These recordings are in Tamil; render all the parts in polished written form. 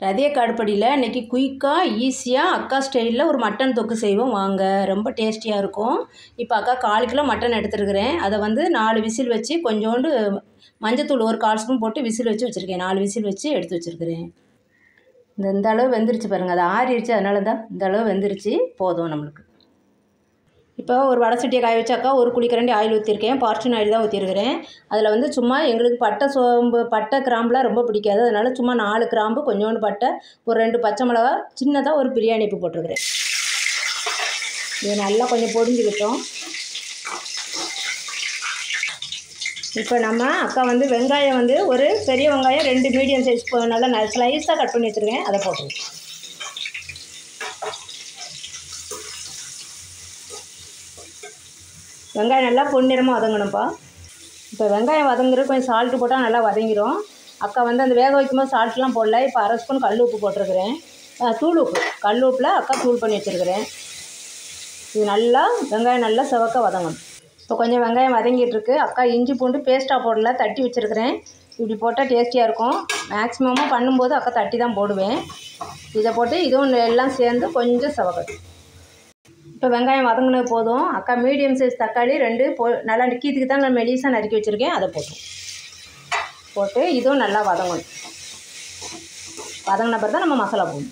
ரதிய காடுப்படியில் இன்றைக்கி குயிக்காக ஈஸியாக அக்கா ஸ்டைலில் ஒரு மட்டன் தொக்கு செய்வோம் வாங்க. ரொம்ப டேஸ்டியாக இருக்கும். இப்போ அக்கா 1/4 கிலோ மட்டன் எடுத்துருக்கிறேன். அதை வந்து 4 விசில் வச்சு கொஞ்சோண்டு மஞ்சத்தூள் ஒரு 1/4 ஸ்பூன் போட்டு விசில் வச்சு வச்சுருக்கேன். 4 விசில் வச்சு எடுத்து வச்சுருக்கிறேன். இந்த அளவு வெந்துருச்சு பாருங்கள். அது ஆறிடுச்சு, அதனால தான் இந்த அளவு வெந்துருச்சு போதும் நம்மளுக்கு. இப்போ ஒரு வடை சட்டியை காய வச்சாக்கா ஒரு குழிக்கரண்டி ஆயில் ஊற்றிருக்கேன். ஃபார்ச்சூன் ஆயில் தான் ஊற்றிருக்கிறேன். அதில் வந்து சும்மா எங்களுக்கு பட்டை சோம்பு பட்டை கிராம்புலாம் ரொம்ப பிடிக்காது. அதனால் சும்மா 4 கிராம்பு கொஞ்சோண்டு பட்டை ஒரு 2 பச்சை மிளகா சின்னதாக ஒரு பிரியாணி பூ போட்டிருக்கிறேன். இது நல்லா கொஞ்சம் பொரிஞ்சுக்கிட்டோம். இப்போ நம்ம அக்கா வந்து வெங்காயம் வந்து ஒரு பெரிய வெங்காயம் 2 மீடியம் சைஸ் நல்லா ஸ்லைஸாக கட் பண்ணி வச்சுருக்கேன். அதை போட்டுருக்கேன். வெங்காயம் நல்லா பொன்னிறமாக வதங்கணும்ப்பா. இப்போ வெங்காயம் வதங்குறது கொஞ்சம் சால்ட்டு போட்டால் நல்லா வதங்கிடும். அக்கா வந்து அந்த வேக வைக்கும்போது சால்ட்லாம் போடல. இப்போ 1/2 ஸ்பூன் கல் உப்பு போட்டிருக்கிறேன். தூள் உப்பு கல் உப்பில் அக்கா தூள் பண்ணி வச்சுருக்கிறேன். இது நல்லா வெங்காயம் நல்லா செவக்க வதங்கணும். இப்போ கொஞ்சம் வெங்காயம் வதங்கிட்டுருக்கு. அக்கா இஞ்சி பூண்டு பேஸ்ட்டாக போடல, தட்டி வச்சுருக்கிறேன். இப்படி போட்டால் டேஸ்டியாக இருக்கும். மேக்ஸிமமாக பண்ணும்போது அக்கா தட்டி தான் போடுவேன். இதை போட்டு இதுவும் எல்லாம் சேர்ந்து கொஞ்சம் செவக்கட்டும். இப்போ வெங்காயம் வதங்கினது போதும். அக்கா மீடியம் சைஸ் தக்காளி 2 நல்லா கீத்துக்கு தான் நான் மெலிசாக நறுக்கி வச்சுருக்கேன். அதை போட்டு இதுவும் நல்லா வதங்கணும். வதங்கின பிறகு தான் நம்ம மசாலா போடணும்.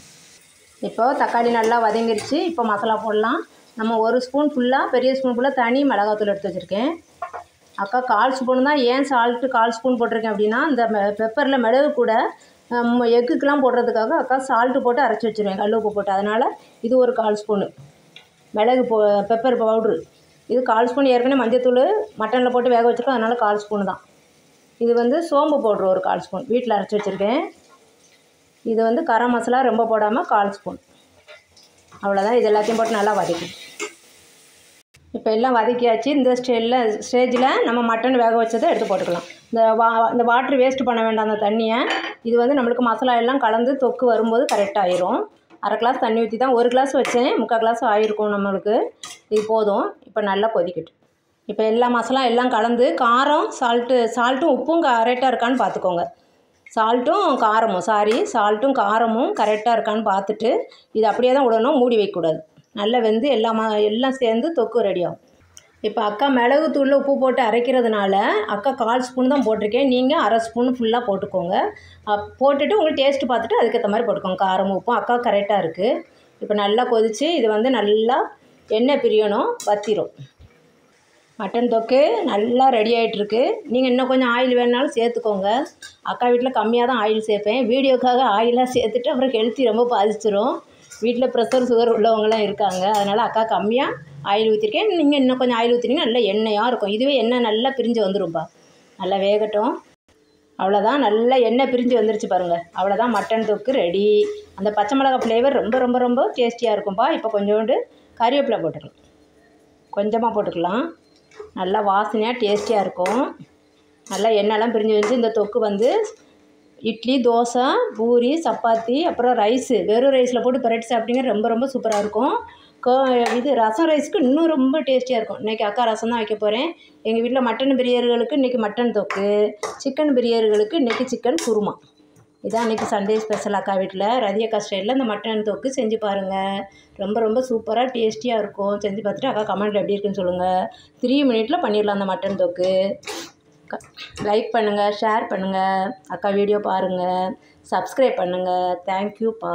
இப்போது தக்காளி நல்லா வதங்கிருச்சு. இப்போ மசாலா போடலாம். நம்ம 1 ஸ்பூன் ஃபுல்லாக பெரிய ஸ்பூன் ஃபுல்லாக தனி மிளகாத்தூள் எடுத்து வச்சுருக்கேன். அக்கா 1/4 ஸ்பூன் தான். ஏன் சால்ட்டு 1/4 ஸ்பூன் போட்டிருக்கேன் அப்படின்னா, இந்த பெப்பரில் மிளகு கூட எக்குக்கெலாம் போடுறதுக்காக அக்கா சால்ட்டு போட்டு அரைச்சி வச்சுருவேன், கல் உப்பு போட்டு. அதனால் இது ஒரு 1/4 ஸ்பூனு மிளகு பெப்பர் பவுட்ரு. இது 1/4 ஸ்பூன் ஏற்கனவே மஞ்சத்தூள் மட்டனில் போட்டு வேக வச்சுருக்கோம். அதனால் 1/4 ஸ்பூன் தான். இது வந்து சோம்பு பவுட்ரு ஒரு 1/4 ஸ்பூன் வீட்டில் அரைச்சி வச்சுருக்கேன். இது வந்து கரம் மசாலா ரொம்ப போடாமல் 1/4 ஸ்பூன். அவ்வளோதான். இது எல்லாத்தையும் போட்டு நல்லா வதக்கணும். இப்போ எல்லாம் வதக்கியாச்சு. இந்த ஸ்டேஜில் நம்ம மட்டன் வேக வச்சதை எடுத்து போட்டுக்கலாம். இந்த வாட்ரு வேஸ்ட்டு பண்ண வேண்டாம் அந்த தண்ணியை. இது வந்து நம்மளுக்கு மசாலா எல்லாம் கலந்து தொக்கு வரும்போது கரெக்டாக ஆயிரும். 1/2 கிளாஸ் தண்ணி ஊற்றி தான் 1 கிளாஸ் வச்சேன். 3/4 கிளாஸ் ஆகிருக்கும் நம்மளுக்கு. இது போதும். இப்போ நல்லா கொதிக்கட்டும். இப்போ எல்லா மசாலா எல்லாம் கலந்து காரம் சால்ட்டும் உப்பும் கரெக்டாக இருக்கான்னு பார்த்துக்கோங்க. சால்ட்டும் காரமும் கரெக்டாக இருக்கான்னு பார்த்துட்டு இது அப்படியே தான் விடணும், மூடி வைக்கக்கூடாது. நல்லா வெந்து எல்லாம் சேர்ந்து தொக்கு ரெடி ஆகும். இப்போ அக்கா மிளகு தூளில் உப்பு போட்டு அரைக்கிறதுனால அக்கா 1/4 ஸ்பூன் தான் போட்டிருக்கேன். நீங்கள் 1/2 ஸ்பூன் ஃபுல்லாக போட்டுக்கோங்க. போட்டுட்டு உங்களுக்கு டேஸ்ட்டு பார்த்துட்டு அதுக்கேற்ற மாதிரி போட்டுக்கோங்க. காரமும் உப்பும் அக்கா கரெக்டாக இருக்குது. இப்போ நல்லா கொதித்து இது வந்து நல்லா எண்ணெய் பிரியணும், வத்திரும். மட்டன் தொக்கு நல்லா ரெடி ஆகிட்டுருக்கு. நீங்கள் இன்னும் கொஞ்சம் ஆயில் வேணுனாலும் சேர்த்துக்கோங்க. அக்கா வீட்டில் கம்மியாக தான் ஆயில் சேர்ப்பேன். வீடியோக்காக ஆயிலாக சேர்த்துட்டு அப்புறம் ஹெல்த்தி ரொம்ப பாதிச்சிடும். வீட்டில் ப்ரெஷர் சுகர் உள்ளவங்களாம் இருக்காங்க. அதனால் அக்கா கம்மியாக ஆயில் ஊற்றிருக்கேன். நீங்கள் இன்னும் கொஞ்சம் ஆயில் ஊற்றினீங்கன்னா நல்லா எண்ணெயாக இருக்கும். இதுவே எண்ணெய் நல்லா பிரிஞ்சு வந்துடும்பா. நல்லா வேகட்டும். அவ்வளோதான். நல்லா எண்ணெய் பிரிஞ்சு வந்துருச்சு பாருங்கள். அவ்வளோதான், மட்டன் தொக்கு ரெடி. அந்த பச்சை மிளகாய் ஃப்ளேவர் ரொம்ப ரொம்ப ரொம்ப டேஸ்டியாக இருக்கும்பா. இப்போ கொஞ்சோண்டு கறிவேப்பிலை போட்டுக்கலாம். கொஞ்சமாக போட்டுக்கலாம். நல்லா வாசனையாக டேஸ்டியாக இருக்கும். நல்லா எண்ணெய்லாம் பிரிஞ்சு வந்து இந்த தொக்கு வந்து இட்லி, தோசை, பூரி, சப்பாத்தி, அப்புறம் ரைஸு வெறும் ரைஸில் போட்டு பரட்டி சாப்பிட்டீங்க ரொம்ப ரொம்ப சூப்பராக இருக்கும். இது ரசம் ரைஸுக்கு இன்னும் ரொம்ப டேஸ்டியாக இருக்கும். இன்றைக்கி அக்கா ரசம் தான் வைக்க போகிறேன். எங்கள் வீட்டில் மட்டன் பிரியர்களுக்கு இன்றைக்கி மட்டன் தொக்கு, சிக்கன் பிரியர்களுக்கு இன்றைக்கி சிக்கன் குருமா. இதான் இன்றைக்கி சண்டே ஸ்பெஷல் அக்கா வீட்டில். ரதி அக்கா ஸ்டைலில் இந்த மட்டன் தொக்கு செஞ்சு பாருங்கள். ரொம்ப ரொம்ப சூப்பராக டேஸ்டியாக இருக்கும். செஞ்சு பார்த்துட்டு அக்கா கமெண்ட்டில் எப்படி இருக்குன்னு சொல்லுங்கள். 3 மினிட்டில் பண்ணிடலாம் அந்த மட்டன் தொக்கு. லைக் பண்ணுங்கள், ஷேர் பண்ணுங்கள், அக்கா வீடியோ பாருங்கள், சப்ஸ்கிரைப் பண்ணுங்கள். தேங்க்யூப்பா.